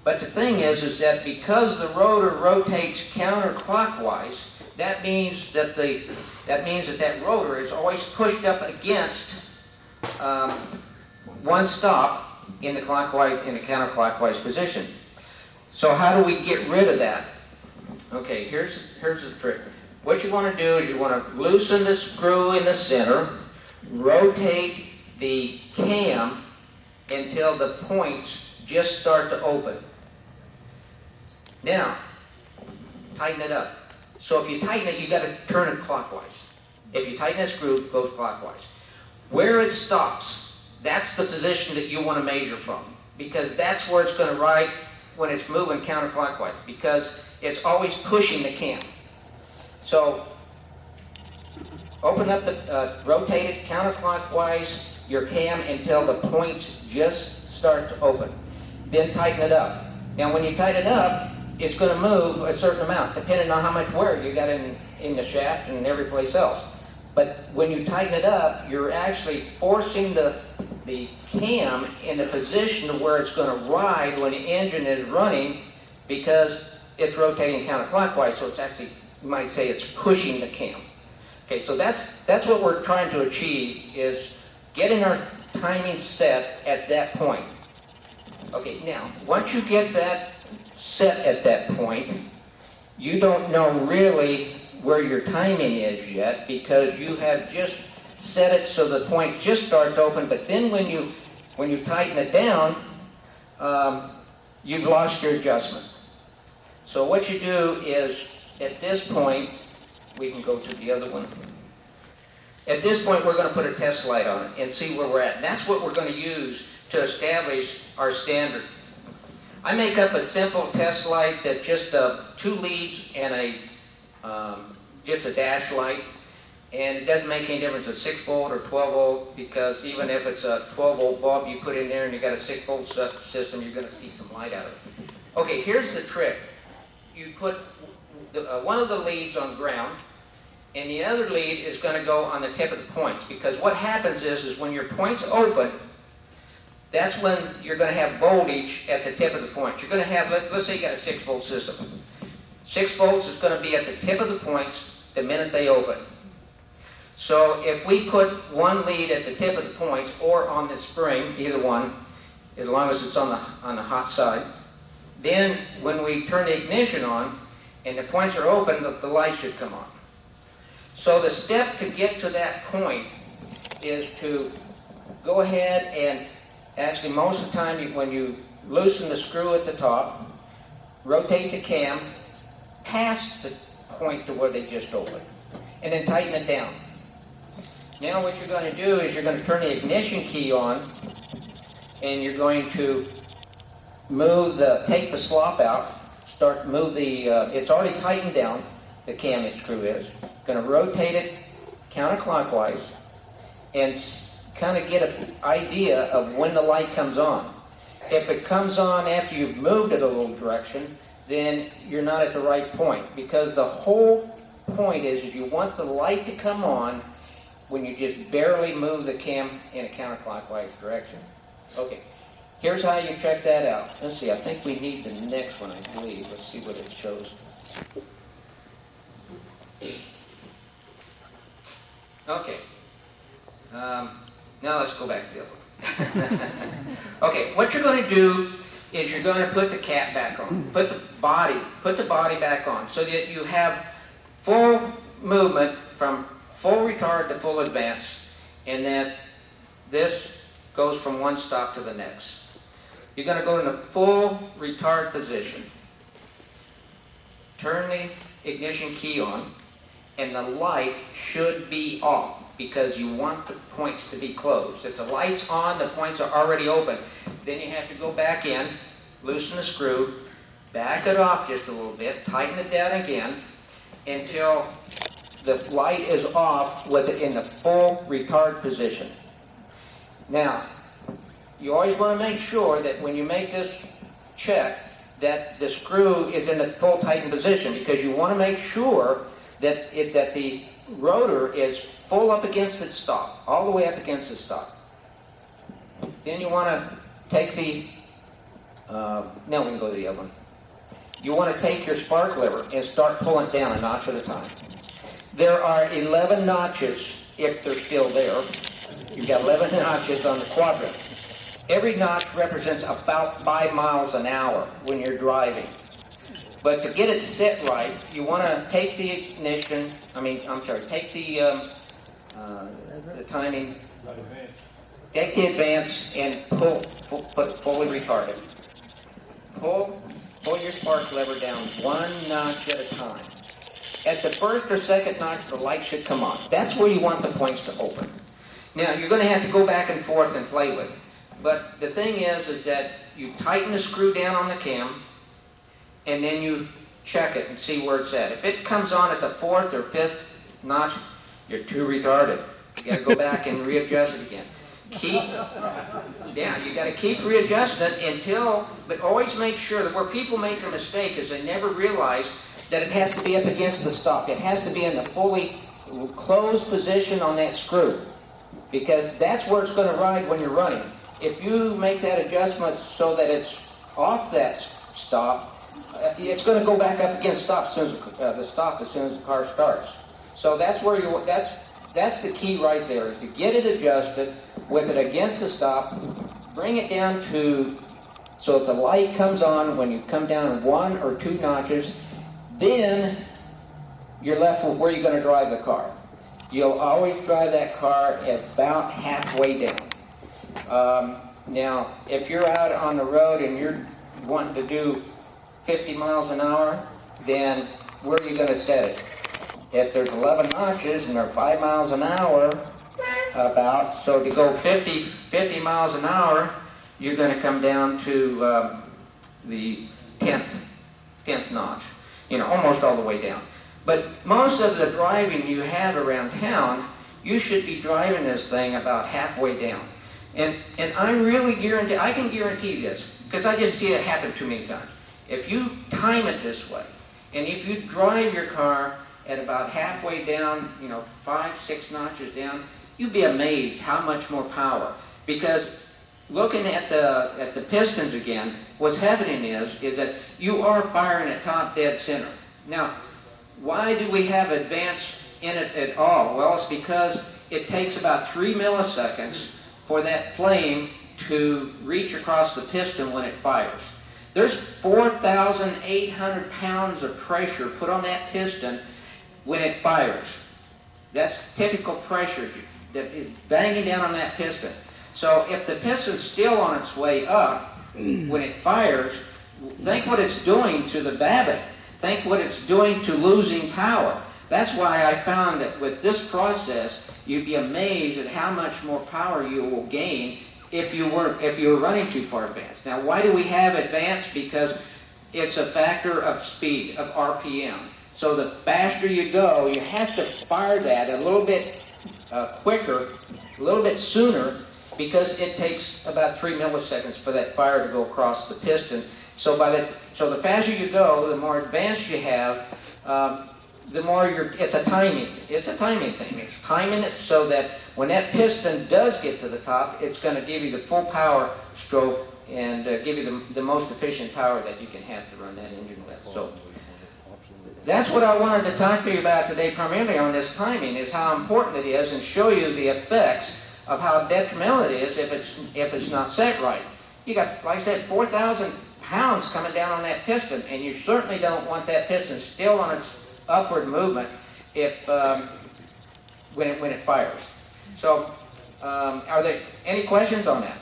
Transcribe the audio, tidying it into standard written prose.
But the thing is that because the rotor rotates counterclockwise, that means that that rotor is always pushed up against one stop in the counterclockwise position. So how do we get rid of that? Okay, here's the trick. What you want to do is you want to loosen the screw in the center, rotate the cam until the points just start to open. Now, tighten it up. So if you tighten it, you got to turn it clockwise. If you tighten the screw, it goes clockwise. Where it stops, that's the position that you want to measure from, because that's where it's going to ride when it's moving counterclockwise, because it's always pushing the cam. So open up rotate it counterclockwise, your cam, until the points just start to open. Then tighten it up. Now when you tighten it up, it's going to move a certain amount, depending on how much wear you got in the shaft and every place else. But when you tighten it up, you're actually forcing the cam in the position where it's going to ride when the engine is running, because it's rotating counterclockwise, so it's actually, you might say, it's pushing the cam. Okay, so that's what we're trying to achieve, is getting our timing set at that point. Okay, now, once you get that set at that point, you don't know really where your timing is yet, because you have just set it so the points just start to open, but then when you tighten it down, you've lost your adjustment. So what you do is, at this point, we can go to the other one. At this point, we're going to put a test light on it and see where we're at. And that's what we're going to use to establish our standard. I make up a simple test light that just 2 leads and just a dash light. And it doesn't make any difference if it's 6 volt or 12 volt, because even if it's a 12 volt bulb you put in there and you got a 6 volt system, you're going to see some light out of it. Okay, here's the trick. You put one of the leads on ground, and the other lead is going to go on the tip of the points, because what happens is when your points open, that's when you're going to have voltage at the tip of the points. You're going to have, let's say you got a 6 volt system. 6 volts is going to be at the tip of the points the minute they open. So if we put one lead at the tip of the points or on the spring, either one, as long as it's on the hot side, then when we turn the ignition on and the points are open, the light should come on. So the step to get to that point is to go ahead and, actually most of the time when you loosen the screw at the top, rotate the cam past the point to where they just opened, and then tighten it down. Now what you're going to do is you're going to turn the ignition key on, and you're going to take the slop out, it's already tightened down, the cam screw is. Going to rotate it counterclockwise and kind of get an idea of when the light comes on. If it comes on after you've moved it a little direction, then you're not at the right point, because the whole point is you want the light to come on when you just barely move the cam in a counterclockwise direction. Okay, here's how you check that out. Let's see, I think we need the next one, I believe. Let's see what it shows. Okay, now let's go back to the other one. Okay, what you're going to do is you're going to put the cap back on. Put the body back on, so that you have full movement from full retard to full advance, and that this goes from one stop to the next. You're going to go in a full retard position. Turn the ignition key on, and the light should be off, because you want the points to be closed. If the light's on, the points are already open. Then you have to go back in, loosen the screw, back it off just a little bit, tighten it down again until the light is off with it in the full retard position. Now, you always want to make sure that when you make this check, that the screw is in the full tightened position, because you want to make sure that the rotor is full up against its stop, all the way up against the stop. Then you want to take the Now we can go to the other one. You want to take your spark lever and start pulling down a notch at a time. There are 11 notches, if they're still there. You've got 11 notches on the quadrant. Every notch represents about 5 miles an hour when you're driving. But to get it set right, you want to take the ignition, take the timing, take the advance and put it fully retarded. Pull your spark lever down 1 notch at a time. At the first or second notch, the light should come on. That's where you want the points to open. Now, you're going to have to go back and forth and play with it. But the thing is that you tighten the screw down on the cam, and then you check it and see where it's at. If it comes on at the 4th or 5th notch, you're too retarded. You got to go back and readjust it again. You got to keep readjusting it but always make sure that where people make a mistake is they never realize that it has to be up against the stop. It has to be in the fully closed position on that screw, because that's where it's going to ride when you're running. If you make that adjustment so that it's off that stop, it's going to go back up against stop as soon as the car starts. So that's where that's the key right there, is to get it adjusted with it against the stop, bring it down so that the light comes on when you come down 1 or 2 notches. Then you're left with where you're going to drive the car. You'll always drive that car about halfway down. Now, if you're out on the road and you're wanting to do 50 miles an hour, then where are you going to set it? If there's 11 notches and they're 5 miles an hour, so to go 50 miles an hour, you're going to come down to the 10th notch, almost all the way down. But most of the driving you have around town, you should be driving this thing about halfway down. And I really I can guarantee this, because I just see it happen too many times. If you time it this way, and if you drive your car at about halfway down, 5, 6 notches down, you'd be amazed how much more power. Because looking at the pistons again, what's happening is that you are firing at top dead center. Now, why do we have advance in it at all? Well, it's because it takes about 3 milliseconds for that flame to reach across the piston when it fires. There's 4,800 pounds of pressure put on that piston when it fires. That's typical pressure that is banging down on that piston. So if the piston's still on its way up when it fires, think what it's doing to the babbitt. Think what it's doing to losing power. That's why I found that with this process, you'd be amazed at how much more power you will gain if you were running too far advanced. Now, why do we have advanced? Because it's a factor of speed, of RPM. So the faster you go, you have to fire that a little bit quicker, a little bit sooner, because it takes about 3 milliseconds for that fire to go across the piston. So the faster you go, the more advanced you have, the more it's a timing thing. It's timing it so that when that piston does get to the top, it's going to give you the full power stroke and give you the most efficient power that you can have to run that engine with. So that's what I wanted to talk to you about today, primarily on this timing, is how important it is, and show you the effects of how detrimental it is if it's not set right. You got, like I said, 4,000 pounds coming down on that piston, and you certainly don't want that piston still on its upward movement when it fires. So, are there any questions on that?